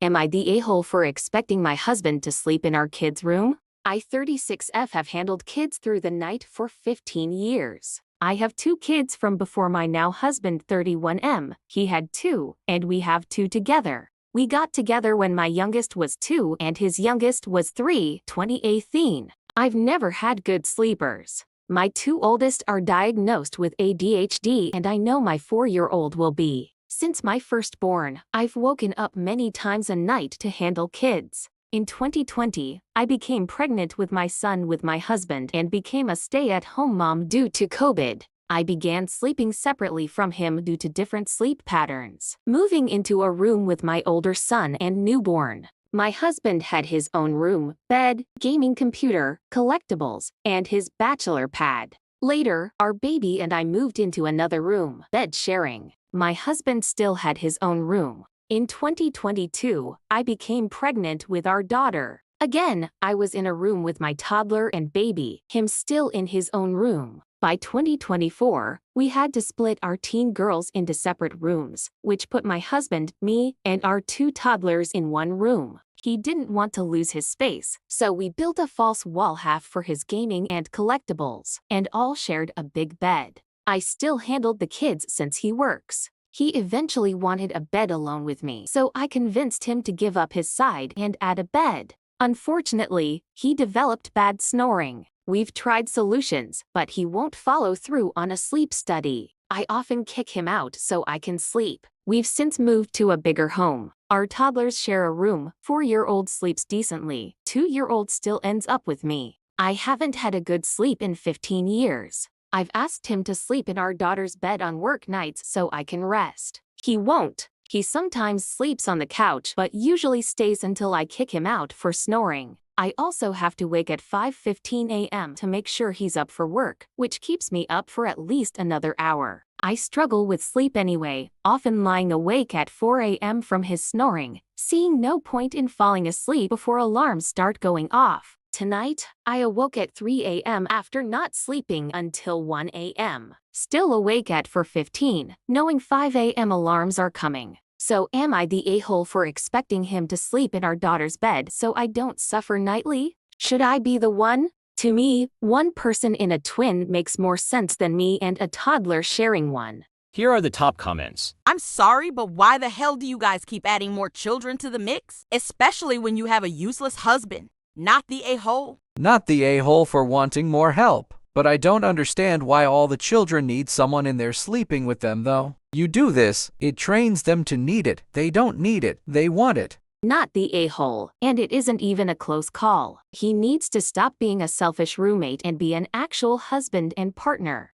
Am I the a-hole for expecting my husband to sleep in our kids' room? I 36F have handled kids through the night for 15 years. I have 2 kids from before my now husband 31M. He had 2, and we have 2 together. We got together when my youngest was 2 and his youngest was 3, 2018. I've never had good sleepers. My 2 oldest are diagnosed with ADHD and I know my 4-year-old will be. Since my firstborn, I've woken up many times a night to handle kids. In 2020, I became pregnant with my son with my husband and became a stay-at-home mom due to COVID. I began sleeping separately from him due to different sleep patterns, moving into a room with my older son and newborn. My husband had his own room, bed, gaming computer, collectibles, and his bachelor pad. Later, our baby and I moved into another room, bed sharing. My husband still had his own room. In 2022, I became pregnant with our daughter. Again, I was in a room with my toddler and baby, him still in his own room. By 2024, we had to split our teen girls into separate rooms, which put my husband, me, and our 2 toddlers in one room. He didn't want to lose his space, so we built a false wall half for his gaming and collectibles, and all shared a big bed. I still handled the kids since he works. He eventually wanted a bed alone with me, so I convinced him to give up his side and add a bed. Unfortunately, he developed bad snoring. We've tried solutions, but he won't follow through on a sleep study. I often kick him out so I can sleep. We've since moved to a bigger home. Our toddlers share a room, 4-year-old sleeps decently, 2-year-old still ends up with me. I haven't had a good sleep in 15 years. I've asked him to sleep in our daughter's bed on work nights so I can rest. He won't. He sometimes sleeps on the couch but usually stays until I kick him out for snoring. I also have to wake at 5:15 a.m. to make sure he's up for work, which keeps me up for at least another hour. I struggle with sleep anyway, often lying awake at 4 a.m. from his snoring, seeing no point in falling asleep before alarms start going off. Tonight, I awoke at 3 a.m. after not sleeping until 1 a.m. Still awake at 4:15, knowing 5 a.m. alarms are coming. So am I the a-hole for expecting him to sleep in our daughter's bed so I don't suffer nightly? Should I be the one? To me, one person in a twin makes more sense than me and a toddler sharing one. Here are the top comments. I'm sorry, but why the hell do you guys keep adding more children to the mix? Especially when you have a useless husband. Not the a-hole. Not the a-hole for wanting more help. But I don't understand why all the children need someone in there sleeping with them though. You do this, it trains them to need it. They don't need it, they want it. Not the a-hole, and it isn't even a close call. He needs to stop being a selfish roommate and be an actual husband and partner.